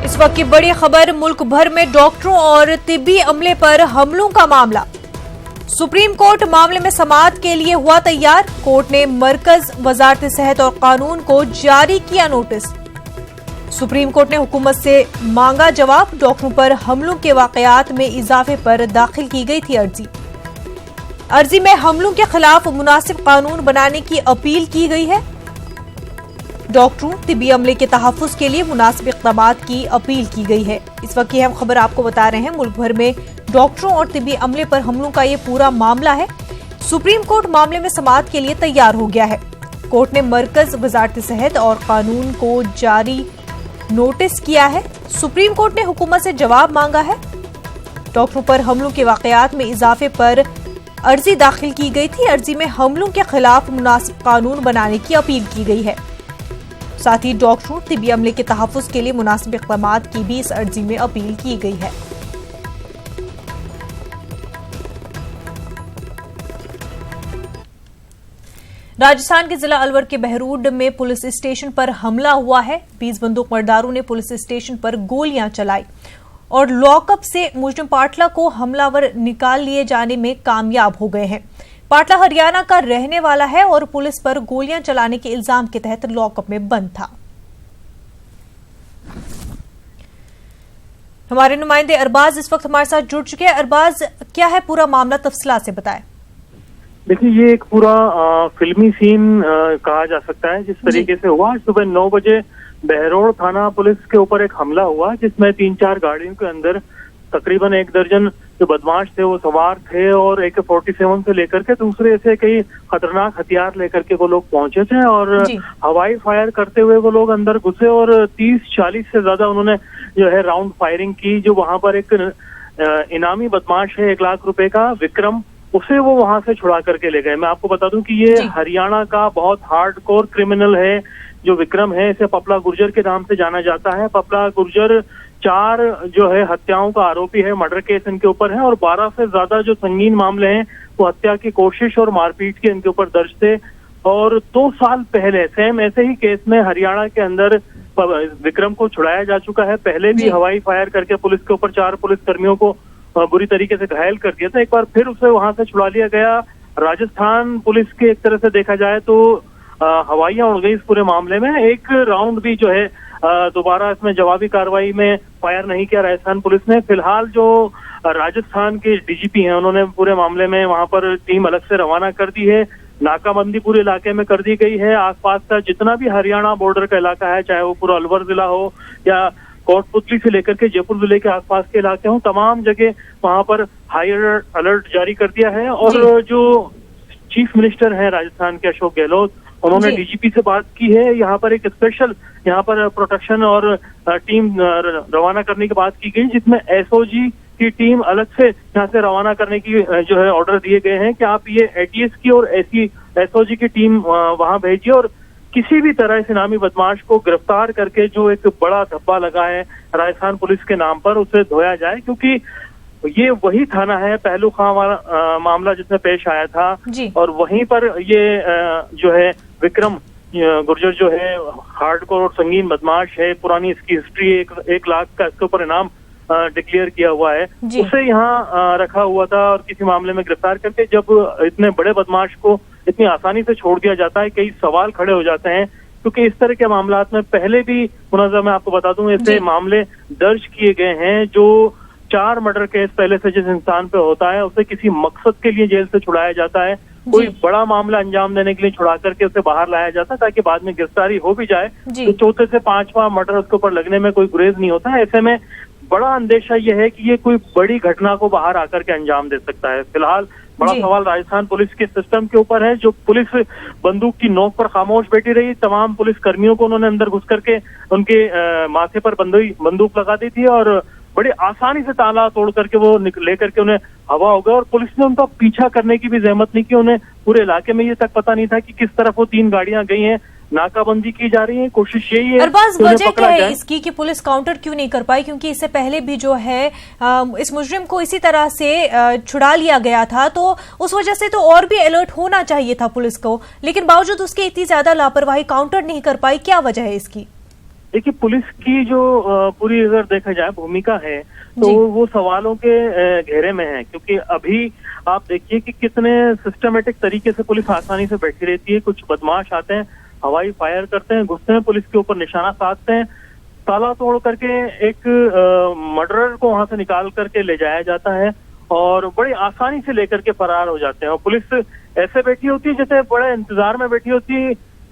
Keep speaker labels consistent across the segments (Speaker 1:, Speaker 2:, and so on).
Speaker 1: इस वक्त की बड़ी खबर, मुल्क भर में डॉक्टरों और तिब्बी अमले पर हमलों का मामला। सुप्रीम कोर्ट मामले में समाअत के लिए हुआ तैयार। कोर्ट ने मरकज, वजारत सेहत और कानून को जारी किया नोटिस। सुप्रीम कोर्ट ने हुकूमत से मांगा जवाब। डॉक्टरों पर हमलों के वाकयात में इजाफे पर दाखिल की गई थी अर्जी में हमलों के खिलाफ मुनासिब कानून बनाने की अपील की गई है। डॉक्टरों, तिब्बी अमले के तहफ्फुज़ के लिए मुनासिब इक़दामात की अपील की गई है। इस वक्त की हम खबर आपको बता रहे हैं। मुल्क भर में डॉक्टरों और तिब्बी अमले पर हमलों का ये पूरा मामला है। सुप्रीम कोर्ट मामले में समाअत के लिए तैयार हो गया है। कोर्ट ने मरकज, वजारत सेहत और कानून को जारी नोटिस किया है। सुप्रीम कोर्ट ने हुकूमत से जवाब मांगा है। डॉक्टरों पर हमलों के वाकयात में इजाफे पर अर्जी दाखिल की गई थी। अर्जी में हमलों के खिलाफ मुनासिब कानून बनाने की अपील की गई है। साथ ही डॉक्टरों, तिब्बी अमले के तहफ्फुज़ के लिए मुनासिब इक़दामात की भी इस अर्जी में अपील की गई है। राजस्थान के जिला अलवर के बहरूड में पुलिस स्टेशन पर हमला हुआ है। 20 बंदूकबरदारों ने पुलिस स्टेशन पर गोलियां चलाई और लॉकअप से मुजरिम पाटला को हमलावर निकाल लिए जाने में कामयाब हो गए हैं। पाटला हरियाणा का रहने वाला है और पुलिस पर गोलियां चलाने के इल्जाम के तहत लॉकअप में बंद था। हमारे नुमाइंदे अरबाज इस वक्त हमारे साथ जुड़ चुके हैं। अरबाज, क्या है पूरा मामला, तफसीलात से बताएं।
Speaker 2: देखिए, ये एक पूरा फिल्मी सीन कहा जा सकता है। जिस तरीके से हुआ, सुबह 9 बजे बहरोड़ थाना पुलिस के ऊपर एक हमला हुआ, जिसमें 3-4 गाड़ियों के अंदर तकरीबन 1 दर्जन जो बदमाश थे वो सवार थे और AK-47 से लेकर के दूसरे ऐसे कई खतरनाक हथियार लेकर के वो लोग पहुंचे थे और हवाई फायर करते हुए वो लोग अंदर घुसे और 30-40 से ज्यादा उन्होंने जो है राउंड फायरिंग की। जो वहां पर एक इनामी बदमाश है 1 लाख रुपए का, विक्रम, उसे वो वहां से छुड़ा करके ले गए। मैं आपको बता दूं कि ये हरियाणा का बहुत हार्डकोर क्रिमिनल है जो विक्रम है। इसे पपला गुर्जर के नाम से जाना जाता है। पपला गुर्जर 4 जो है हत्याओं का आरोपी है, मर्डर केस इनके ऊपर है और 12 से ज्यादा जो संगीन मामले हैं वो हत्या की कोशिश और मारपीट के इनके ऊपर दर्ज थे। और 2 साल पहले सेम ऐसे ही केस में हरियाणा के अंदर विक्रम को छुड़ाया जा चुका है। पहले भी हवाई फायर करके पुलिस के ऊपर 4 पुलिस कर्मियों को बुरी तरीके से घायल कर दिया था। एक बार फिर उसे वहां से छुड़ा लिया गया। राजस्थान पुलिस के एक तरह से देखा जाए तो हवाइयां उड़ गई इस पूरे मामले में। एक राउंड भी जो है दोबारा इसमें जवाबी कार्रवाई में फायर नहीं किया राजस्थान पुलिस ने। फिलहाल जो राजस्थान के DGP हैं उन्होंने पूरे मामले में वहां पर टीम अलग से रवाना कर दी है। नाकाबंदी पूरे इलाके में कर दी गई है। आसपास का जितना भी हरियाणा बॉर्डर का इलाका है, चाहे वो पूरा अलवर जिला हो या कोटपुतली से लेकर के जयपुर जिले के आसपास के इलाके हों, तमाम जगह वहां पर हाई अलर्ट जारी कर दिया है। और जो चीफ मिनिस्टर हैं राजस्थान के, अशोक गहलोत, उन्होंने DGP से बात की है। यहाँ पर एक स्पेशल यहाँ पर प्रोटेक्शन और टीम रवाना करने की बात की गई, जिसमें SOG की टीम अलग से यहाँ से रवाना करने की जो है ऑर्डर दिए गए हैं कि आप ये ATS की और SOG की टीम वहां भेजिए और किसी भी तरह इस इनामी बदमाश को गिरफ्तार करके जो एक बड़ा धब्बा लगा है राजस्थान पुलिस के नाम पर, उसे धोया जाए। क्योंकि ये वही थाना है पहलू खां वाला मामला जिसमें पेश आया था और वहीं पर ये जो है विक्रम गुर्जर जो है हार्डकोर और संगीन बदमाश है। पुरानी इसकी हिस्ट्री 1 लाख का इसके ऊपर इनाम डिक्लेयर किया हुआ है, उसे यहाँ रखा हुआ था और किसी मामले में गिरफ्तार करके जब इतने बड़े बदमाश को इतनी आसानी से छोड़ दिया जाता है, कई सवाल खड़े हो जाते हैं। क्योंकि इस तरह के मामलात में पहले भी मुनाज़ा, मैं आपको बता दूं, ऐसे मामले दर्ज किए गए हैं। जो 4 मर्डर केस पहले से जिस इंसान पे होता है उसे किसी मकसद के लिए जेल से छुड़ाया जाता है, कोई बड़ा मामला अंजाम देने के लिए छुड़ा करके उसे बाहर लाया जाता है ताकि बाद में गिरफ्तारी हो भी जाए तो चौथे से 5वां मर्डर उसके ऊपर लगने में कोई गुरेज नहीं होता है। ऐसे में बड़ा अंदेशा यह है कि ये कोई बड़ी घटना को बाहर आकर के अंजाम दे सकता है। फिलहाल बड़ा सवाल राजस्थान पुलिस के सिस्टम के ऊपर है। जो पुलिस बंदूक की नोक पर खामोश बैठी रही, तमाम पुलिस कर्मियों को उन्होंने अंदर घुस करके उनके माथे पर बंदूक लगा दी थी और बड़ी आसानी से ताला तोड़ करके वो लेकर के उन्हें हवा हो गया और पुलिस ने उनका पीछा करने की भी जहमत नहीं की। उन्हें पूरे इलाके में ये तक पता नहीं था कि किस तरफ वो 3 गाड़ियां गई हैं। नाकाबंदी की जा रही है, कोशिश यही है।
Speaker 1: अरबाज, वजह क्या है इसकी कि पुलिस काउंटर क्यों नहीं कर पाई? क्योंकि इससे पहले भी जो है इस मुजरिम को इसी तरह से छुड़ा लिया गया था, तो उस वजह से तो और भी अलर्ट होना चाहिए था पुलिस को, लेकिन बावजूद उसके इतनी ज्यादा लापरवाही काउंटर नहीं कर पाई। क्या वजह है इसकी?
Speaker 2: देखिए, पुलिस की जो पूरी अगर देखा जाए भूमिका है तो वो सवालों के घेरे में है, क्योंकि अभी आप देखिए कि कितने सिस्टमेटिक तरीके से पुलिस आसानी से बैठी रहती है। कुछ बदमाश आते हैं, हवाई फायर करते हैं, घुसते हैं पुलिस के ऊपर, निशाना साधते हैं, ताला तोड़ करके एक मर्डरर को वहां से निकाल करके ले जाया जाता है और बड़ी आसानी से लेकर के फरार हो जाते हैं। और पुलिस ऐसे बैठी होती है जैसे बड़े इंतजार में बैठी होती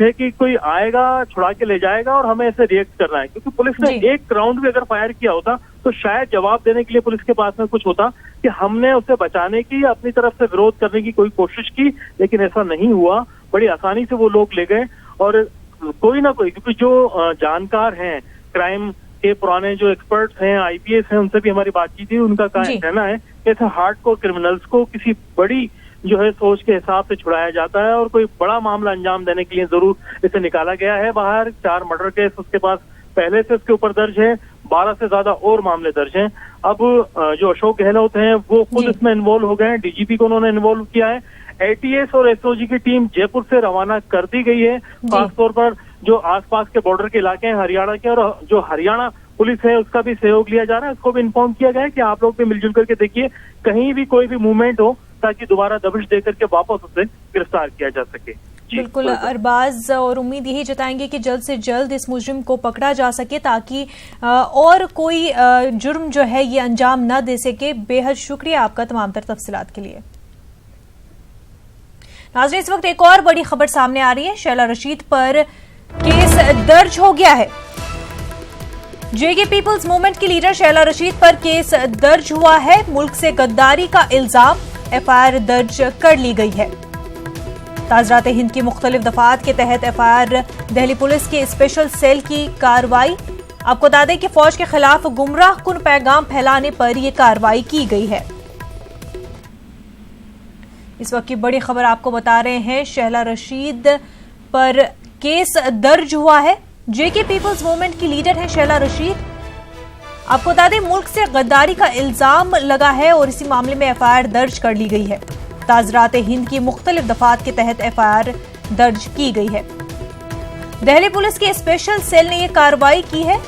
Speaker 2: है कि कोई आएगा, छुड़ा के ले जाएगा और हमें ऐसे रिएक्ट करना है। क्योंकि पुलिस ने एक राउंड भी अगर फायर किया होता तो शायद जवाब देने के लिए पुलिस के पास में कुछ होता कि हमने उसे बचाने की, अपनी तरफ से विरोध करने की कोई कोशिश की, लेकिन ऐसा नहीं हुआ। बड़ी आसानी से वो लोग ले गए और कोई ना कोई, क्योंकि जो जानकार हैं, क्राइम के पुराने जो एक्सपर्ट्स हैं, आईपीएस हैं, उनसे भी हमारी बातचीत हुई। उनका कहना है कि ऐसे हार्डकोर क्रिमिनल्स को किसी बड़ी जो है सोच के हिसाब से छुड़ाया जाता है और कोई बड़ा मामला अंजाम देने के लिए जरूर इसे निकाला गया है बाहर। 4 मर्डर केस उसके पास पहले से उसके ऊपर दर्ज है, 12 से ज्यादा और मामले दर्ज हैं। अब जो अशोक गहलोत हैं वो खुद इसमें इन्वॉल्व हो गए हैं, डीजीपी को उन्होंने इन्वॉल्व किया है। एटीएस और एसओजी की टीम जयपुर से रवाना कर दी गई है, खासतौर पर जो आसपास के बॉर्डर के इलाके हैं हरियाणा के, और जो हरियाणा पुलिस है उसका भी सहयोग लिया जा रहा है। उसको भी इन्फॉर्म किया गया है कि आप लोग भी मिलजुल करके देखिए कहीं भी कोई भी मूवमेंट हो ताकि दोबारा दबिश देकर के वापस उसे गिरफ्तार किया जा सके।
Speaker 1: बिल्कुल अरबाज, और उम्मीद यही जताएंगे कि जल्द से जल्द इस मुजरिम को पकड़ा जा सके ताकि और कोई जुर्म जो है ये अंजाम न दे सके। बेहद शुक्रिया आपका तमाम तर तफसीलात के लिए। नाज़रीन, इस वक्त एक और बड़ी खबर सामने आ रही है। शैला रशीद पर केस दर्ज हो गया है। जेके पीपल्स मूवमेंट की लीडर शैला रशीद पर केस दर्ज हुआ है। मुल्क से गद्दारी का इल्जाम, एफआईआर दर्ज कर ली गई है। ताज़रात हिंद की मुख्तलिफ दफात के तहत एफआईआर, दिल्ली पुलिस की स्पेशल सेल की कार्रवाई। आपको बता दें कि फौज के खिलाफ गुमराह कुन पैगाम फैलाने पर यह कार्रवाई की गई है। इस वक्त की बड़ी खबर आपको बता रहे हैं, शैला रशीद पर केस दर्ज हुआ है। जेके पीपल्स मूवमेंट की लीडर है शैला रशीद। आपको बता दें मुल्क से गद्दारी का इल्जाम लगा है और इसी मामले में एफआईआर दर्ज कर ली गई है। ताज़रात हिंद की मुख्तलिफ दफात के तहत एफआईआर दर्ज की गई है। दिल्ली पुलिस की स्पेशल सेल ने यह कार्रवाई की है।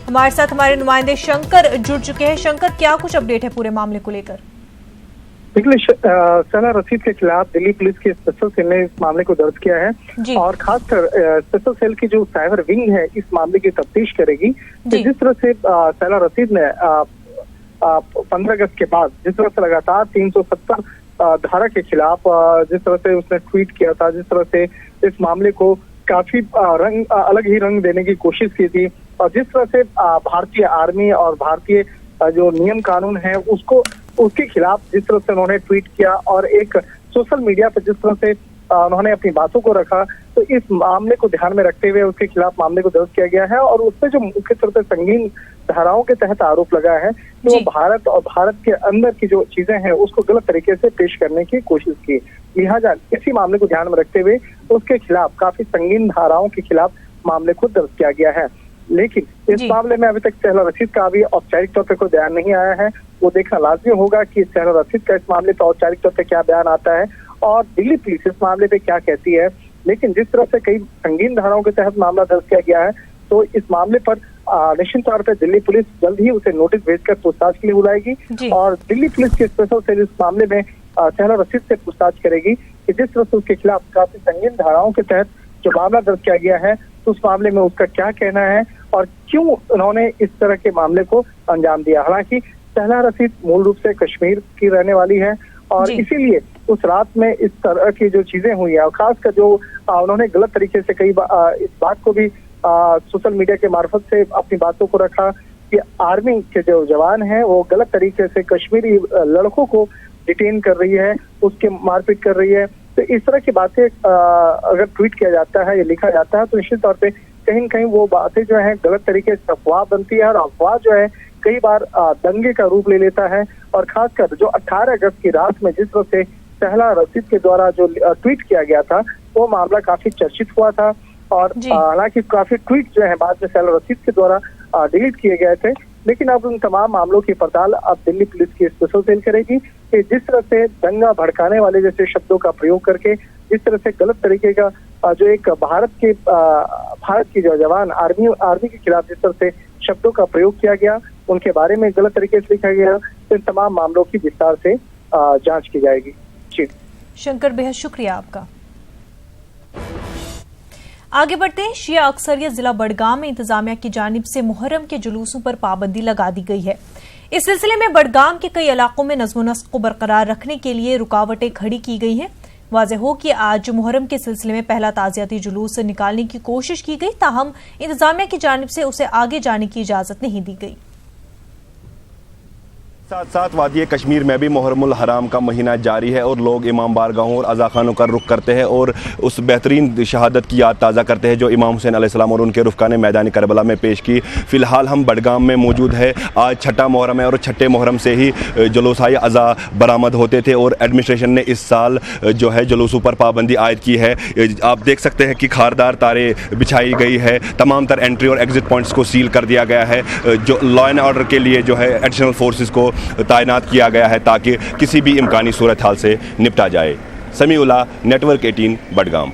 Speaker 1: हमारे साथ हमारे नुमाइंदे शंकर जुड़ चुके हैं। शंकर, क्या कुछ अपडेट है पूरे मामले को लेकर?
Speaker 3: देखिए, शैला रशीद के खिलाफ दिल्ली पुलिस की स्पेशल सेल ने इस मामले को दर्ज किया है और खासकर स्पेशल सेल की जो साइबर विंग है इस मामले की तफ्तीश करेगी। तो जिस तरह से शैला रशीद ने 15 अगस्त के बाद जिस तरह से लगातार 370 धारा के खिलाफ जिस तरह से उसने ट्वीट किया था, जिस तरह से इस मामले को काफी अलग ही रंग देने की कोशिश की थी, और जिस तरह से भारतीय आर्मी और भारतीय जो नियम कानून है उसके खिलाफ जिस तरह से उन्होंने ट्वीट किया और एक सोशल मीडिया पर जिस तरह से उन्होंने अपनी बातों को रखा, तो इस मामले को ध्यान में रखते हुए उसके खिलाफ मामले को दर्ज किया गया है। और उसमें जो मुख्य तौर पर संगीन धाराओं के तहत आरोप लगा है कि वो भारत और भारत के अंदर की जो चीजें हैं उसको गलत तरीके से पेश करने की कोशिश की। लिहाजा इसी मामले को ध्यान में रखते हुए उसके खिलाफ काफी संगीन धाराओं के खिलाफ मामले को दर्ज किया गया है। लेकिन इस मामले में अभी तक शैला रशीद का भी औपचारिक तौर पर कोई बयान नहीं आया है। वो देखना लाजमी होगा कि शैला रशीद का इस मामले पर औपचारिक तौर पर क्या बयान आता है और दिल्ली पुलिस इस मामले पे क्या कहती है। लेकिन जिस तरह से कई संगीन धाराओं के तहत मामला दर्ज किया गया है, तो इस मामले पर निश्चित तौर पर दिल्ली पुलिस जल्द ही उसे नोटिस भेजकर पूछताछ के लिए बुलाएगी और दिल्ली पुलिस की स्पेशल सेल इस मामले में शैला रशीद से पूछताछ करेगी कि जिस तरह से उसके खिलाफ काफी संगीन धाराओं के तहत जो मामला दर्ज किया गया है, तो उस मामले में उसका क्या कहना है और क्यों उन्होंने इस तरह के मामले को अंजाम दिया। हालांकि शैला रशीद मूल रूप से कश्मीर की रहने वाली है और इसीलिए उस रात में इस तरह की जो चीजें हुई है और खासकर जो उन्होंने गलत तरीके से इस बात को भी सोशल मीडिया के मार्फत से अपनी बातों को रखा कि आर्मी के जो जवान हैं वो गलत तरीके से कश्मीरी लड़कों को डिटेन कर रही है, उसके मारपीट कर रही है। तो इस तरह की बातें अगर ट्वीट किया जाता है या लिखा जाता है तो निश्चित तौर पे कहीं न कहीं वो बातें जो है गलत तरीके से अफवाह बनती है और अफवाह जो है कई बार दंगे का रूप ले लेता है। और खासकर जो 18 अगस्त की रात में जिस तरह से शैला रशीद के द्वारा जो ट्वीट किया गया था वो मामला काफी चर्चित हुआ था और हालांकि काफी ट्वीट जो है बाद में शैला रशीद के द्वारा डिलीट किए गए थे। लेकिन अब उन तमाम मामलों की पड़ताल अब दिल्ली पुलिस की स्पेशल सेल करेगी कि जिस तरह से दंगा भड़काने वाले जैसे शब्दों का प्रयोग करके जिस तरह से गलत तरीके का जो एक भारत की जो जवान आर्मी के खिलाफ जिस तरह से शब्दों का प्रयोग किया गया, उनके बारे में गलत तरीके से लिखा गया, तो इन तमाम मामलों की विस्तार से जांच की जाएगी। जी
Speaker 1: शंकर, बेहद शुक्रिया आपका। आगे बढ़ते हैं। शिया अक्सरियत जिला बडगाम में इंतजामिया की जानिब से मुहर्रम के जुलूसों पर पाबंदी लगा दी गई है। इस सिलसिले में बडगाम के कई इलाकों में नज़्म नस्क को बरकरार रखने के लिए रुकावटें खड़ी की गई हैं। वाज़ेह हो कि आज मुहर्रम के सिलसिले में पहला ताज़ियाती जुलूस निकालने की कोशिश की गई, ताहम इंतजामिया की जानिब से उसे आगे जाने की इजाजत नहीं दी गई।
Speaker 4: साथ साथ वादी कश्मीर में भी मुहर्रमुल हराम का महीना जारी है और लोग इमाम बारगाहों और अज़ाखानों का रुख करते हैं और उस बेहतरीन शहादत की याद ताज़ा करते हैं जो इमाम हुसैन अलैहिस्सलाम और उनके रुफ़का ने मैदानी करबला में पेश की। फ़िलहाल हम बडगाम में मौजूद है। आज छठा मुहर्रम है और छठे मुहर्रम से ही जुलूस-ए अज़ा बरामद होते थे और एडमिनिस्ट्रेशन ने इस साल जो है जुलूसों पर पाबंदी आयद की है। आप देख सकते हैं कि खारदार तारे बिछाई गई है, तमाम तर एंट्री और एग्ज़िट पॉइंट्स को सील कर दिया गया है। जो लॉ एंड ऑर्डर के लिए जो है एडिशनल फोर्सेस को तैनात किया गया है ताकि किसी भी इम्कानी सूरत हाल से निपटा जाए। समीउल्लाह, नेटवर्क 18, बडगाम।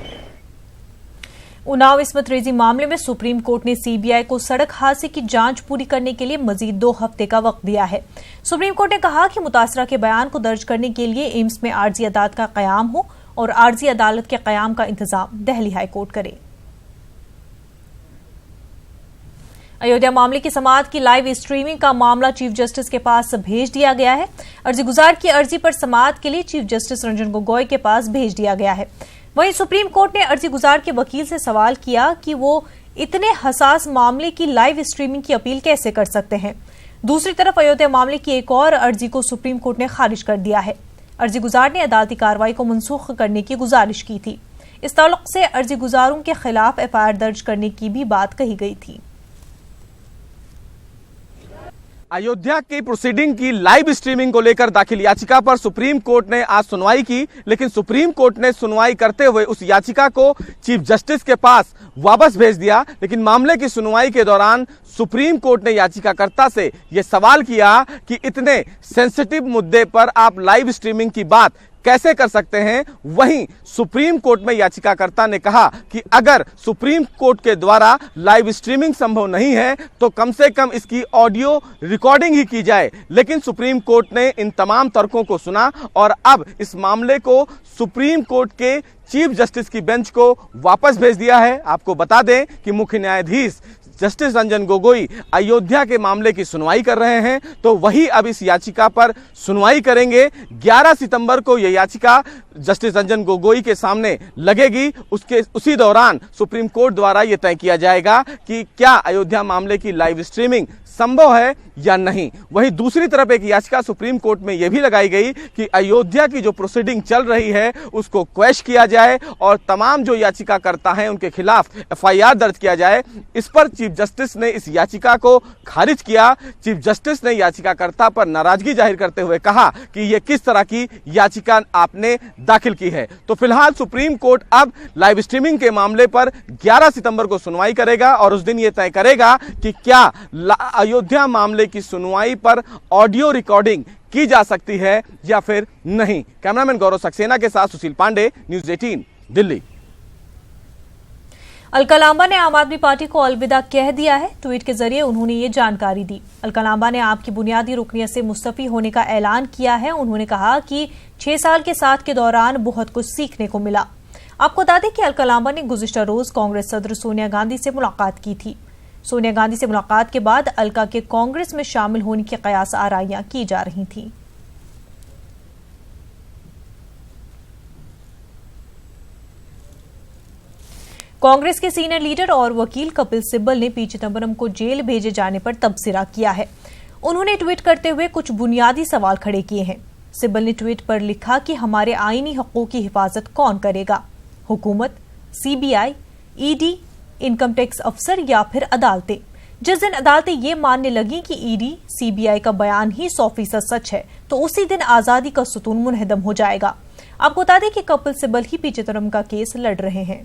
Speaker 1: उन्नाव इस्मत रेजी मामले में सुप्रीम कोर्ट ने सीबीआई को सड़क हादसे की जांच पूरी करने के लिए मजीद 2 हफ्ते का वक्त दिया है। सुप्रीम कोर्ट ने कहा कि मुतासरा के बयान को दर्ज करने के लिए एम्स में आर्जी अदालत का कयाम हो और आर्जी अदालत के कयाम का इंतजाम दिल्ली हाई कोर्ट करे। अयोध्या मामले की समाअत की लाइव स्ट्रीमिंग का मामला चीफ जस्टिस के पास भेज दिया गया है। अर्जीगुजार की अर्जी पर समाअत के लिए चीफ जस्टिस रंजन गोगोई के पास भेज दिया गया है। वहीं सुप्रीम कोर्ट ने अर्जीगुजार के वकील से सवाल किया कि वो इतने हसास मामले की लाइव स्ट्रीमिंग की अपील कैसे कर सकते हैं। दूसरी तरफ अयोध्या मामले की एक और अर्जी को सुप्रीम कोर्ट ने खारिज कर दिया है। अर्जीगुजार ने अदालती कार्रवाई को मनसूख करने की गुजारिश की थी। इस ताल्लुक से अर्जीगुजारों के खिलाफ एफआईआर दर्ज करने की भी बात कही गई थी।
Speaker 5: अयोध्या की प्रोसीडिंग की लाइव स्ट्रीमिंग को लेकर दाखिल याचिका पर सुप्रीम कोर्ट ने आज सुनवाई की, लेकिन सुप्रीम कोर्ट ने सुनवाई करते हुए उस याचिका को चीफ जस्टिस के पास वापस भेज दिया। लेकिन मामले की सुनवाई के दौरान सुप्रीम कोर्ट ने याचिकाकर्ता से यह सवाल किया कि इतने सेंसिटिव मुद्दे पर आप लाइव स्ट्रीमिंग की बात कैसे कर सकते हैं। वहीं सुप्रीम कोर्ट में याचिकाकर्ता ने कहा कि अगर सुप्रीम कोर्ट के द्वारा लाइव स्ट्रीमिंग संभव नहीं है तो कम से कम इसकी ऑडियो रिकॉर्डिंग ही की जाए। लेकिन सुप्रीम कोर्ट ने इन तमाम तर्कों को सुना और अब इस मामले को सुप्रीम कोर्ट के चीफ जस्टिस की बेंच को वापस भेज दिया है। आपको बता दें कि मुख्य न्यायाधीश जस्टिस रंजन गोगोई अयोध्या के मामले की सुनवाई कर रहे हैं, तो वही अब इस याचिका पर सुनवाई करेंगे। 11 सितंबर को यह याचिका जस्टिस रंजन गोगोई के सामने लगेगी। उसी दौरान सुप्रीम कोर्ट द्वारा यह तय किया जाएगा कि क्या अयोध्या मामले की लाइव स्ट्रीमिंग संभव है या नहीं। वहीं दूसरी तरफ एक याचिका सुप्रीम कोर्ट में यह भी लगाई गई कि अयोध्या की जो प्रोसीडिंग चल रही है उसको क्वैश किया जाए और तमाम जो याचिकाकर्ता हैं उनके खिलाफ एफआईआर दर्ज किया जाए। इस पर चीफ जस्टिस ने इस याचिका को खारिज किया। चीफ जस्टिस ने याचिकाकर्ता पर नाराजगी जाहिर करते हुए कहा कि यह किस तरह की याचिका आपने दाखिल की है। तो फिलहाल सुप्रीम कोर्ट अब लाइव स्ट्रीमिंग के मामले पर 11 सितंबर को सुनवाई करेगा और उस दिन यह तय करेगा कि क्या अयोध्या मामले की सुनवाई पर ऑडियो रिकॉर्डिंग की जा सकती है या फिर नहीं। कैमरामैन गौरव सक्सेना के साथ सुशील पांडे, न्यूज़ 18, दिल्ली।
Speaker 1: अलका लांबा ने आम आदमी पार्टी को अलविदा कह दिया है। ट्वीट के जरिए उन्होंने ये जानकारी दी। अलका लांबा ने आपकी बुनियादी रुकनियत से मुस्तफी होने का ऐलान किया है। उन्होंने कहा कि 6 साल के साथ के दौरान बहुत कुछ सीखने को मिला। आपको बता दें कि अलका लांबा ने गुज़िश्ता रोज कांग्रेस सदर सोनिया गांधी से मुलाकात की थी। सोनिया गांधी से मुलाकात के बाद अलका के कांग्रेस में शामिल होने की कयास आराइयां की जा रही थीं। कांग्रेस के सीनियर लीडर और वकील कपिल सिब्बल ने पी चिदंबरम को जेल भेजे जाने पर तबसरा किया है। उन्होंने ट्वीट करते हुए कुछ बुनियादी सवाल खड़े किए हैं। सिब्बल ने ट्वीट पर लिखा कि हमारे आईनी हकों की हिफाजत कौन करेगा, हुकूमत, सीबीआई, ईडी, इनकम टैक्स अफसर या फिर अदालतें। जिस दिन अदालतें ये मानने लगी कि ईडी, सीबीआई का बयान ही 100% सच है तो उसी दिन आजादी का सुतून मुनहदम हो जाएगा। आपको बता दें कि कपिल सिब्बल ही पी चिदंबरम का केस लड़ रहे हैं।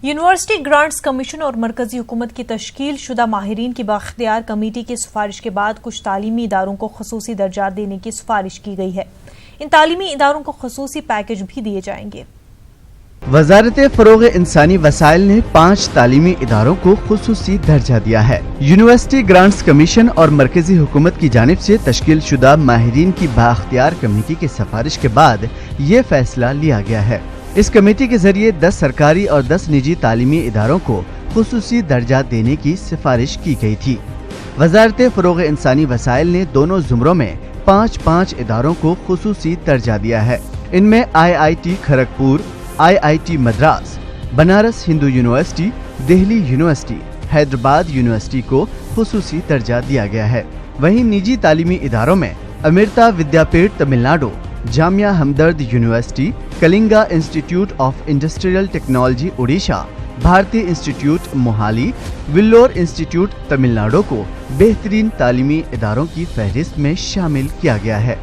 Speaker 1: यूनिवर्सिटी ग्रांट्स कमीशन और मरकजी हुकूमत की तश्कील शुदा माहिरीन की बाख्तियार कमेटी की सिफारिश के बाद कुछ तालीमी इदारों को खसूसी दर्जा देने की सिफारिश की गई है। इन तालीमी इदारों को खसूसी पैकेज भी दिए जाएंगे।
Speaker 6: वजारत फरोग इंसानी वसाइल ने 5 तालीमी इदारों को खुसूसी दर्जा दिया है। यूनिवर्सिटी ग्रांट्स कमीशन और मरकजी हुकूमत की जानिब से तश्कील शुदा माहिरीन की बाख्तियार कमेटी की सिफारिश के बाद ये फैसला लिया गया है। इस कमेटी के जरिए 10 सरकारी और 10 निजी तालीमी इदारों को खुसूसी दर्जा देने की सिफारिश की गई थी। वजारत फरोग इंसानी वसाइल ने दोनों जुमरों में 5-5 इदारों को खुसूसी दर्जा दिया है। इनमें IIT Kharagpur, IIT Madras, Banaras Hindu university, Delhi university, Hyderabad university को खुसूसी दर्जा दिया गया है। वहीं निजी तालीमी इदारों में Amrita Vidyapeeth Tamil Nadu, Jamia Hamdard university, Kalinga institute of industrial technology Orissa, Bharatiya institute Mohali, Vellore institute Tamil Nadu को बेहतरीन तालीमी इदारों की फहरिस्त में शामिल किया गया है।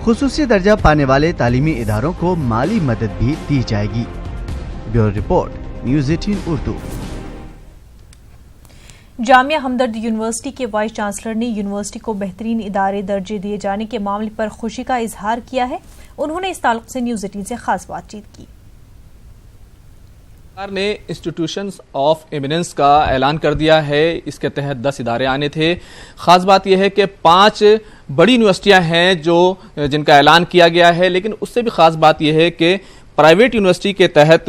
Speaker 6: खुसूसी दर्जा पाने वाले तालीमी इदारों को माली मदद भी दी जाएगी। Bureau report, news 18 Urdu.
Speaker 1: Jamia Hamdard university के वाइस चांसलर ने यूनिवर्सिटी को बेहतरीन इदारे दर्जे दिए जाने के मामले पर खुशी का इजहार किया है। उन्होंने इस ताल्लुक से न्यूज़ 18 से खास बातचीत की।
Speaker 7: सरकार ने इंस्टीट्यूशंस ऑफ एमिनेंस का ऐलान कर दिया है। इसके तहत 10 इदारे आने थे। खास बात यह है कि 5 बड़ी यूनिवर्सिटियां हैं जिनका ऐलान किया गया है, लेकिन उससे भी खास बात यह है कि प्राइवेट यूनिवर्सिटी के तहत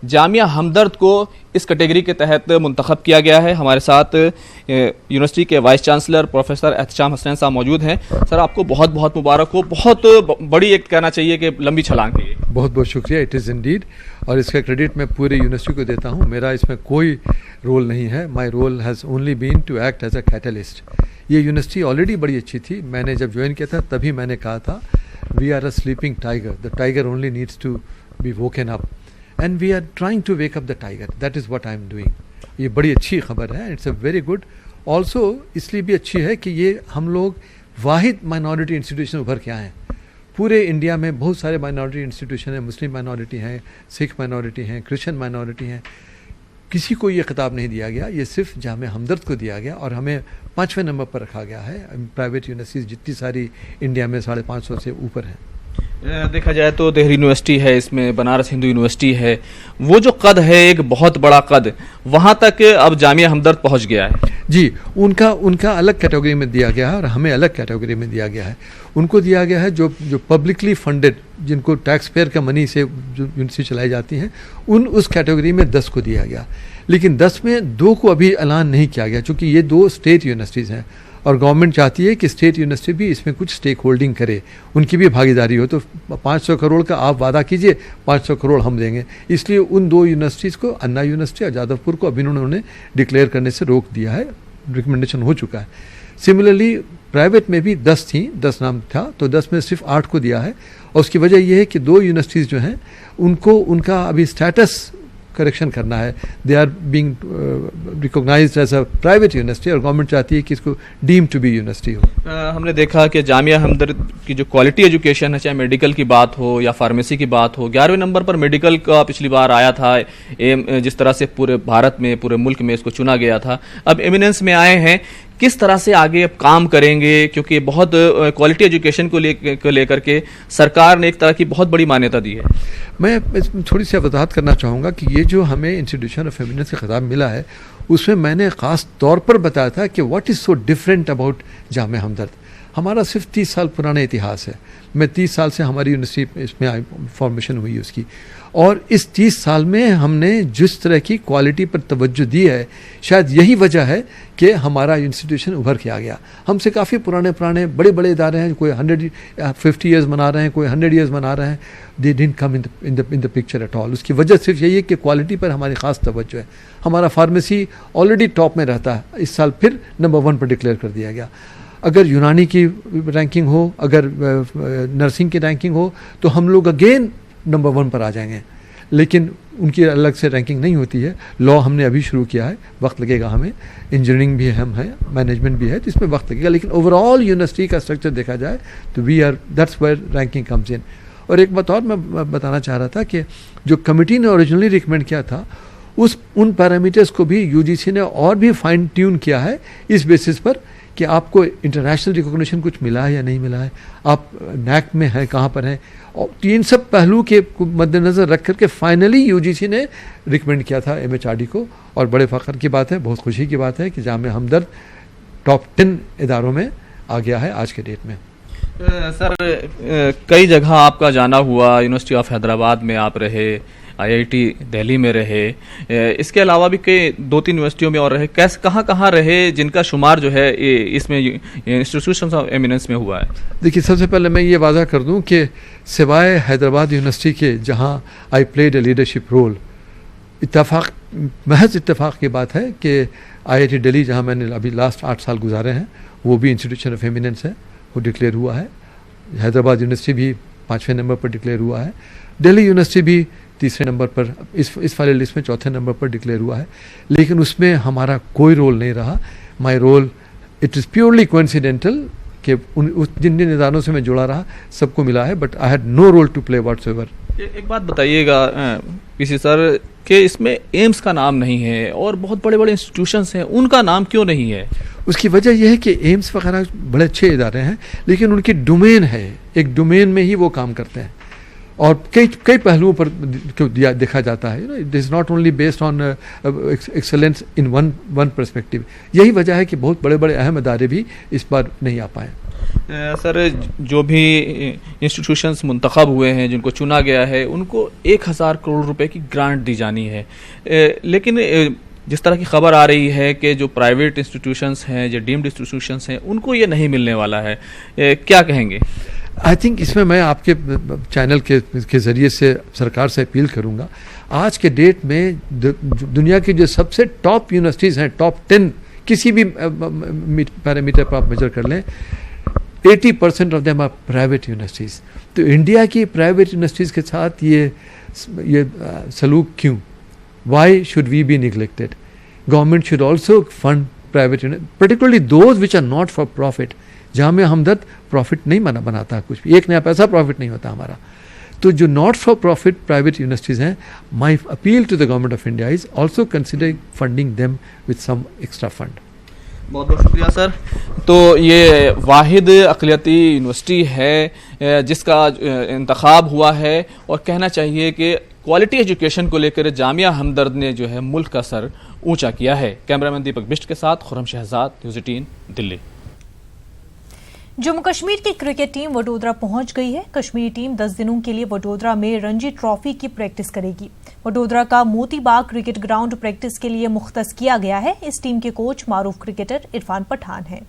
Speaker 7: जामिया हमदर्द को इस कैटेगरी के तहत मुंतखब किया गया है। हमारे साथ यूनिवर्सिटी के vice chancellor professor Ehtesham Hasnain साहब मौजूद हैं। सर, आपको बहुत बहुत मुबारक हो। बहुत बड़ी एक कहना चाहिए कि लंबी छलांग है।
Speaker 8: बहुत बहुत शुक्रिया। इट इज़ इंडीड, और इसका क्रेडिट मैं पूरे यूनिवर्सिटी को देता हूँ। मेरा इसमें कोई रोल नहीं है। My role has only been to act as a catalyst. ये यूनिवर्सिटी ऑलरेडी बड़ी अच्छी थी। मैंने जब ज्वाइन किया था तभी मैंने कहा था, we are a sleeping tiger, the tiger only needs to be woken up and we are trying to wake up the tiger. That is what I am doing. ये बड़ी अच्छी खबर है। It's a very good. Also इसलिए भी अच्छी है कि ये हम लोग वाहिद माइनॉरिटी इंस्टीट्यूशन उभर के आए हैं। पूरे इंडिया में बहुत सारे माइनॉरिटी इंस्टीट्यूशन हैं। मुस्लिम माइनॉरिटी हैं, सिख माइनॉरिटी हैं, क्रिश्चियन माइनॉरिटी हैं। किसी को ये खिताब नहीं दिया गया, ये सिर्फ जामिया हमदर्द को दिया गया और हमें 5वें नंबर पर रखा गया है। प्राइवेट यूनिवर्सिटीज़ जितनी सारी इंडिया में 550 से ऊपर हैं।
Speaker 7: देखा जाए तो दिल्ली यूनिवर्सिटी है, इसमें बनारस हिंदू यूनिवर्सिटी है। वो जो कद है, एक बहुत बड़ा कद, वहाँ तक अब जामिया हमदर्द पहुँच गया है।
Speaker 8: जी, उनका अलग कैटेगरी में दिया गया है और हमें अलग कैटेगरी में दिया गया है। उनको दिया गया है जो पब्लिकली फंडेड, जिनको टैक्स पेयर का मनी से जो यूनिवर्सिटी चलाई जाती हैं, उस कैटेगरी में 10 को दिया गया। लेकिन 10 में 2 को अभी ऐलान नहीं किया गया, क्योंकि ये 2 स्टेट यूनिवर्सिटीज़ हैं और गवर्नमेंट चाहती है कि स्टेट यूनिवर्सिटी भी इसमें कुछ स्टेक होल्डिंग करे, उनकी भी भागीदारी हो। तो 500 करोड़ का आप वादा कीजिए, 500 करोड़ हम देंगे। इसलिए उन 2 यूनिवर्सिटीज़ को, अन्ना यूनिवर्सिटी और जादवपुर को, अभी उन्होंने डिक्लेयर करने से रोक दिया है। रिकमेंडेशन हो चुका है। सिमिलरली प्राइवेट में भी 10 थी, 10 नाम था, तो 10 में सिर्फ 8 को दिया है। और उसकी वजह यह है कि 2 यूनिवर्सिटीज़ जो हैं उनका अभी स्टेटस करेक्शन करना है। They are being recognized as a private university और गवर्नमेंट चाहती है कि इसको डीम टू बी यूनिवर्सिटी हो।
Speaker 7: हमने देखा कि जामिया हमदर्द की जो क्वालिटी एजुकेशन है, चाहे मेडिकल की बात हो या फार्मेसी की बात हो, 11वें नंबर पर मेडिकल का पिछली बार आया था। जिस तरह से पूरे भारत में, पूरे मुल्क में इसको चुना गया था, अब एमिनेंस में आए हैं। किस तरह से आगे अब काम करेंगे, क्योंकि बहुत क्वालिटी एजुकेशन को लेकर के सरकार ने एक तरह की बहुत बड़ी मान्यता दी है।
Speaker 8: मैं थोड़ी सी वजाहत करना चाहूँगा कि ये जो हमें इंस्टीट्यूशन ऑफ एमिनेंस का खिताब मिला है, उसमें मैंने ख़ास तौर पर बताया था कि what is so different about Jamia Hamdard. हमारा सिर्फ 30 साल पुराना इतिहास है। मैं 30 साल से हमारी यूनिवर्सिटी इसमें फॉर्मेशन हुई उसकी, और इस 30 साल में हमने जिस तरह की क्वालिटी पर तवज्जो दी है, शायद यही वजह है कि हमारा इंस्टीट्यूशन उभर के आ गया। हमसे काफ़ी पुराने बड़े इदारे हैं, कोई 150 ईयर्स मना रहे हैं, कोई 100 ईयर्स मना रहे हैं। They didn't come in the picture at all. उसकी वजह सिर्फ यही है कि क्वालिटी पर हमारी ख़ास तवज्जो है। हमारा फार्मेसी ऑलरेडी टॉप में रहता है, इस साल फिर नंबर 1 पर डिक्लेयर कर दिया गया। अगर यूनानी की रैंकिंग हो, अगर नर्सिंग की रैंकिंग हो, तो हम लोग अगेन नंबर 1 पर आ जाएंगे। लेकिन उनकी अलग से रैंकिंग नहीं होती है। लॉ हमने अभी शुरू किया है, वक्त लगेगा हमें। इंजीनियरिंग भी हम है, मैनेजमेंट भी है, तो इसमें वक्त लगेगा। लेकिन ओवरऑल यूनिवर्सिटी का स्ट्रक्चर देखा जाए तो that's where ranking comes in. और एक बात और मैं बताना चाह रहा था कि जो कमेटी ने ओरिजिनली रिकमेंड किया था, उन पैरामीटर्स को भी यूजीसी ने और भी फाइन ट्यून किया है इस बेसिस पर कि आपको इंटरनेशनल रिकॉग्निशन कुछ मिला है या नहीं मिला है, आप नैक में हैं, कहाँ पर हैं, और इन सब पहलू के मद्देनज़र रख करके फाइनली यूजीसी ने रिकमेंड किया था एमएचआरडी को। और बड़े फ़ख्र की बात है, बहुत खुशी की बात है कि जामिया हमदर्द टॉप 10 इदारों में आ गया है आज के डेट में।
Speaker 7: सर, कई जगह आपका जाना हुआ, यूनिवर्सिटी ऑफ हैदराबाद में आप रहे, आईआईटी दिल्ली में रहे, इसके अलावा भी कई 2-3 यूनिवर्सिटियों में और रहे, कैसे कहाँ रहे जिनका शुमार जो है इसमें इंस्टीट्यूशंस ऑफ एमिनेंस में हुआ है? देखिए,
Speaker 8: सबसे पहले मैं ये वादा कर दूं कि सिवाय हैदराबाद यूनिवर्सिटी के जहां I played a leadership role, महज इत्तेफाक की बात है कि आईआईटी दिल्ली जहां मैंने अभी लास्ट 8 साल गुजारे हैं वो भी इंस्टीट्यूशन ऑफ एमिनेंस है, वो डिक्लेयर हुआ है। हैदराबाद यूनिवर्सिटी भी 5वें नंबर पर डिक्लेयर हुआ है। दिल्ली यूनिवर्सिटी भी 3रे नंबर पर, इस वाले लिस्ट में 4थे नंबर पर डिक्लेयर हुआ है। लेकिन उसमें हमारा कोई रोल नहीं रहा। My role it is purely coincidental कि जिन जिन इदारों से मैं जुड़ा रहा सबको मिला है, but I had no role to play whatsoever.
Speaker 7: एक बात बताइएगा पीसी सर कि इसमें एम्स का नाम नहीं है और बहुत बड़े बड़े इंस्टीट्यूशंस हैं, उनका नाम क्यों नहीं है?
Speaker 8: उसकी वजह यह है कि एम्स वगैरह बड़े अच्छे इदारे हैं, लेकिन उनकी डोमेन है, एक डोमेन में ही वो काम करते हैं और कई पहलुओं पर देखा जाता है। It is not only based on excellence in one perspective. यही वजह है कि बहुत बड़े बड़े अहम इदारे भी इस बार नहीं आ पाए।
Speaker 7: सर, जो भी इंस्टीट्यूशंस मुंतखब हुए हैं, जिनको चुना गया है, उनको 1000 करोड़ रुपए की ग्रांट दी जानी है, लेकिन जिस तरह की खबर आ रही है कि जो प्राइवेट इंस्टीट्यूशंस हैं, जो डीम्ड इंस्टीट्यूशंस हैं, उनको ये नहीं मिलने वाला है, क्या कहेंगे?
Speaker 8: आई थिंक इसमें मैं आपके चैनल के ज़रिए से सरकार से अपील करूंगा, आज के डेट में दुनिया की जो सबसे टॉप यूनिवर्सिटीज़ हैं, टॉप 10 किसी भी पैरामीटर पर आप मेजर कर लें, 80% of them are private universities. तो इंडिया की प्राइवेट यूनिवर्सिटीज़ के साथ ये सलूक क्यों? Why should we be neglected? Government should also fund private, particularly those which are not for profit. Jamia Hamdard profit नहीं बनाता, कुछ भी 1 नया पैसा प्रॉफिट नहीं होता हमारा। तो जो not for profit private universities हैं, my appeal to the government of India is also consider funding them with some extra fund.
Speaker 7: बहुत बहुत शुक्रिया सर। तो ये वाहिद अक़लियती यूनिवर्सिटी है जिसका इंतखाब हुआ है, और कहना चाहिए कि क्वालिटी एजुकेशन को लेकर जामिया हमदर्द ने जो है मुल्क का सर ऊंचा किया है। कैमरामैन दीपक बिष्ट के साथ खुर्रम शहजाद, न्यूज़ 18 दिल्ली।
Speaker 1: जम्मू कश्मीर की क्रिकेट टीम वडोदरा पहुंच गई है। कश्मीरी टीम 10 दिनों के लिए वडोदरा में रणजी ट्रॉफी की प्रैक्टिस करेगी। वडोदरा का Moti Bagh cricket ground practice के लिए मुख्तस किया गया है। इस टीम के कोच मारूफ क्रिकेटर इरफान पठान हैं।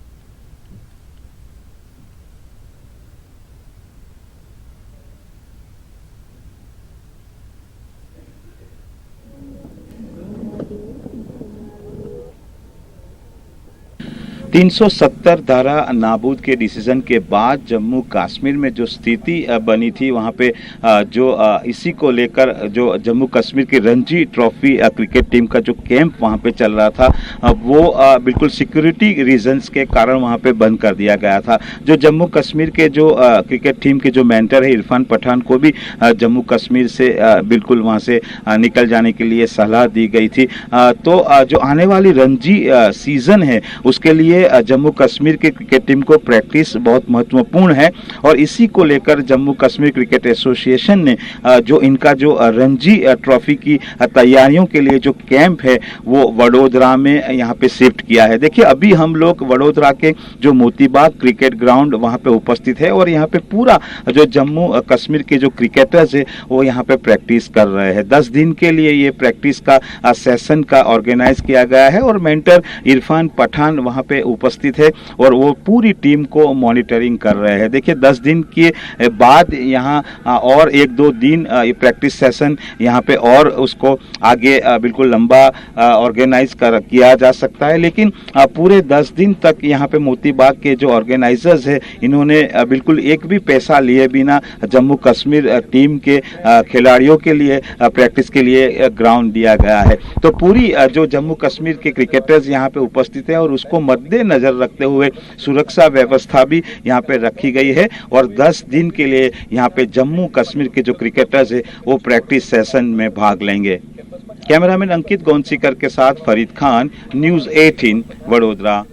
Speaker 9: $370 धारा नाबूद के डिसीजन के बाद जम्मू कश्मीर में जो स्थिति बनी थी, वहाँ पे जो इसी को लेकर जो जम्मू कश्मीर की रणजी ट्रॉफी क्रिकेट टीम का जो कैंप वहाँ पे चल रहा था, वो बिल्कुल सिक्योरिटी रीजंस के कारण वहाँ पे बंद कर दिया गया था। जो जम्मू कश्मीर के जो क्रिकेट टीम के जो मेंटर है इरफान पठान को भी जम्मू कश्मीर से बिल्कुल वहाँ से निकल जाने के लिए सलाह दी गई थी। तो जो आने वाली रणजी सीजन है उसके लिए जम्मू कश्मीर के क्रिकेट टीम को प्रैक्टिस बहुत महत्वपूर्ण है, और इसी को लेकर जम्मू कश्मीर क्रिकेट एसोसिएशन ने जो इनका जो रणजी ट्रॉफी की तैयारियों के लिए जो कैंप है वो वडोदरा में यहाँ पे शिफ्ट किया है। देखिए, अभी हम लोग वडोदरा के जो मोतीबाग क्रिकेट ग्राउंड वहाँ पे उपस्थित है, और यहाँ पे पूरा जो जम्मू कश्मीर के जो क्रिकेटर्स है वो यहाँ पे प्रैक्टिस कर रहे हैं। 10 दिन के लिए ये प्रैक्टिस का सेशन का ऑर्गेनाइज किया गया है, और मेंटर इरफान पठान वहाँ पे उपस्थित है और वो पूरी टीम को मॉनिटरिंग कर रहे हैं। देखिए, 10 दिन के बाद यहाँ और 1-2 दिन ये प्रैक्टिस सेशन यहाँ पे और उसको आगे बिल्कुल लंबा ऑर्गेनाइज किया जा सकता है, लेकिन पूरे 10 दिन तक यहाँ पे मोतीबाग के जो ऑर्गेनाइजर्स है इन्होंने बिल्कुल एक भी पैसा लिए बिना जम्मू कश्मीर टीम के खिलाड़ियों के लिए प्रैक्टिस के लिए ग्राउंड दिया गया है। तो पूरी जो जम्मू कश्मीर के क्रिकेटर्स यहाँ पे उपस्थित है और उसको मद्देनजर रखते हुए सुरक्षा व्यवस्था भी यहाँ पे रखी गई है, और 10 दिन के लिए यहाँ पे जम्मू कश्मीर के जो क्रिकेटर्स है वो प्रैक्टिस सेशन में भाग लेंगे। कैमरामैन अंकित गोंसीकर के साथ फरीद खान, न्यूज 18 वडोदरा।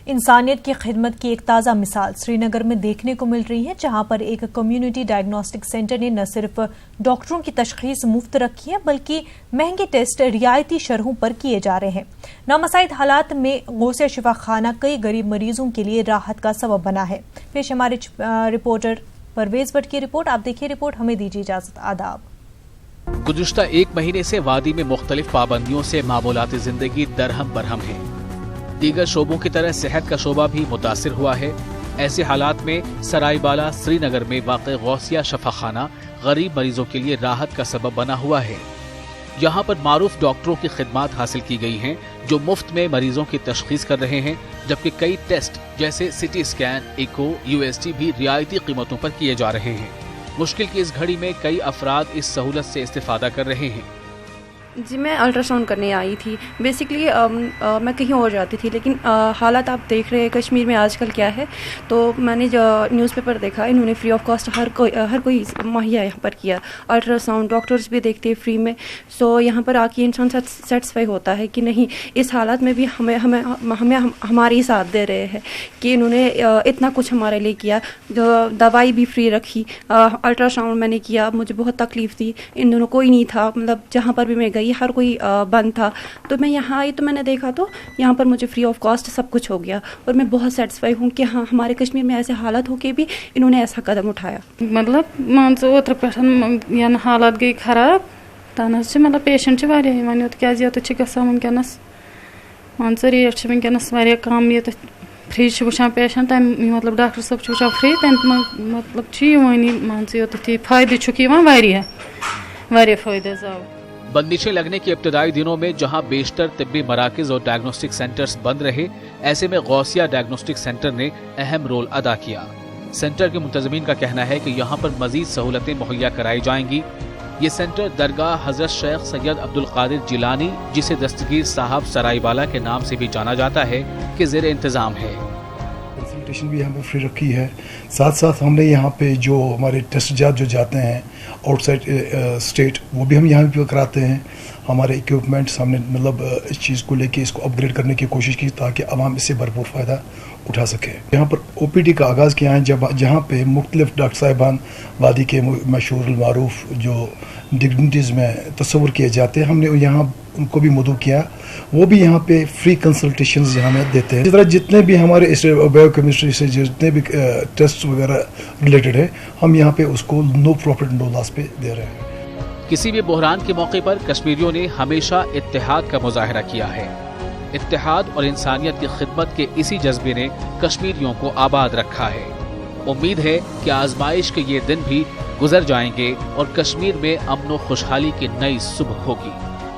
Speaker 1: इंसानियत की खिदमत की एक ताज़ा मिसाल श्रीनगर में देखने को मिल रही है, जहां पर एक कम्युनिटी डायग्नोस्टिक सेंटर ने न सिर्फ डॉक्टरों की तशखीस मुफ्त रखी है, बल्कि महंगे टेस्ट रियायती शरहों पर किए जा रहे हैं। नामसाइद हालात में गौसिया शिफा खाना कई गरीब मरीजों के लिए राहत का सबब बना है। पेश हमारे रिपोर्टर परवेज भट्ट की रिपोर्ट। आप देखिए रिपोर्ट, हमें दीजिए इजाजत। आदाब।
Speaker 10: गुज़िश्ता एक महीने से वादी में मुख्तलिफ पाबंदियों से मामूलाती जिंदगी दरहम बरहम है। दीगर शोबों की तरह सेहत का शोबा भी मुतासिर हुआ है। ऐसे हालात में सरायबाला श्रीनगर में वाक़ गौसिया शफाखाना गरीब मरीजों के लिए राहत का सबब बना हुआ है। यहाँ पर मारूफ डॉक्टरों की खिदमात हासिल की गई हैं, जो मुफ्त में मरीजों की तशखीस कर रहे हैं, जबकि कई टेस्ट जैसे सिटी स्कैन, इको, UST भी रियायती कीमतों पर किए जा रहे हैं। मुश्किल की इस घड़ी में कई अफराद इस सहूलत से इस्तेफादा कर रहे हैं।
Speaker 11: जी, मैं अल्ट्रासाउंड करने आई थी। बेसिकली मैं कहीं और जाती थी, लेकिन हालात आप देख रहे हैं कश्मीर में आजकल क्या है। तो मैंने जो न्यूज़पेपर देखा, इन्होंने फ्री ऑफ कॉस्ट हर कोई मुहैया यहाँ पर किया। अल्ट्रासाउंड डॉक्टर्स भी देखते हैं फ्री में। सो यहाँ पर आके इंसान सेटिस्फाई होता है कि नहीं, इस हालात में भी हमें हमारे साथ दे रहे हैं कि इन्होंने इतना कुछ हमारे लिए किया। दवाई भी फ्री रखी। अल्ट्रासाउंड मैंने किया, मुझे बहुत तकलीफ थी। इन दोनों कोई नहीं था, मतलब जहाँ पर भी मैं गई हर कोई बंद था। तो मैं यहाँ आई तो मैंने देखा तो यहाँ पर मुझे फ्री ऑफ कॉस्ट सब कुछ हो गया, और मैं बहुत सेटिस्फाई हूँ कि हाँ, हमारे कश्मीर में ऐसे हालात हो के भी इन्होंने ऐसा कदम उठाया।
Speaker 12: मतलब मान ओतर पे हालात गई खराब तन मतलब पेशेंट वन योत क्या वनकस मान रेट वनकस कम ये फ्री वुचान पेशेंट तम मतलब डॉक्टर सब वुचान फ्री तम मतलब मान योत फ़ायदे वारिया फ़ायदे आव।
Speaker 10: बंदिशें लगने के इब्तदाई दिनों में जहां बेशतर तिब्बी मराकज और डायग्नोस्टिक सेंटर्स बंद रहे, ऐसे में गौसिया डायग्नोस्टिक सेंटर ने अहम रोल अदा किया। सेंटर के मुंतजमीन का कहना है कि यहाँ पर मजीद सहूलतें मुहैया कराई जाएंगी। ये सेंटर दरगाह हजरत शेख सैयद अब्दुल कादिर जिलानी, जिसे दस्तगीर साहब सरायबाला के नाम से भी जाना जाता है, के ज़ेर इंतज़ाम है।
Speaker 13: कंसल्टेशन भी यहाँ पे फ्री रखी है। साथ साथ हमने यहाँ पे जो हमारे टेस्ट जो जाते हैं आउटसाइड स्टेट, वो भी हम यहाँ पे कराते हैं। हमारे इक्विपमेंट्स हमने मतलब इस चीज़ को लेके इसको अपग्रेड करने की कोशिश की, ताकि आवाम इससे भरपूर फ़ायदा उठा सके। यहाँ पर OPD का आगाज़ किया है, जहाँ पे मुख्तलिफ डॉक्टर साहिबान वादी के मशहूर मारूफ जो डिग्निटीज़ में तस्वुर किए जाते हैं, हमने यहाँ उनको भी मदऊ किया। वो भी यहाँ पे फ्री कंसल्टेशंस यहाँ में देते हैं। इस तरह जितने भी हमारे इस बायोकेमिस्ट्री से जितने भी टेस्ट वगैरह रिलेटेड है, हम यहाँ पे उसको नो प्रॉफिट नो लॉस पे दे रहे हैं।
Speaker 10: किसी भी बुहरान के मौके पर कश्मीरियों ने हमेशा इत्तेहाद का मुजाहरा किया है। इत्तेहाद और इंसानियत की खिदमत के इसी जज्बे ने कश्मीरियों को आबाद रखा है। उम्मीद है कि आजमाइश के ये दिन भी गुजर जाएंगे और कश्मीर में अमन व खुशहाली की नई सुबह होगी।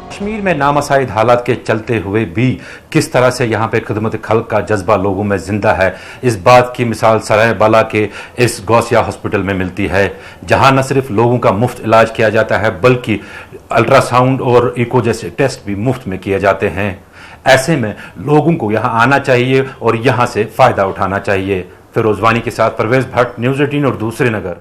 Speaker 14: कश्मीर में नामसाइद हालात के चलते हुए भी किस तरह से यहाँ पे खिदमत खल्क का जज्बा लोगों में जिंदा है, इस बात की मिसाल सरायबाला के इस गौसिया हॉस्पिटल में मिलती है, जहाँ न सिर्फ लोगों का मुफ्त इलाज किया जाता है, बल्कि अल्ट्रासाउंड और इको जैसे टेस्ट भी मुफ्त में किए जाते हैं। ऐसे में लोगों को यहाँ आना चाहिए और यहाँ से फ़ायदा उठाना चाहिए। फिरोज वानी के साथ परवेज भट्ट, न्यूज़ 18 और दूसरे नगर।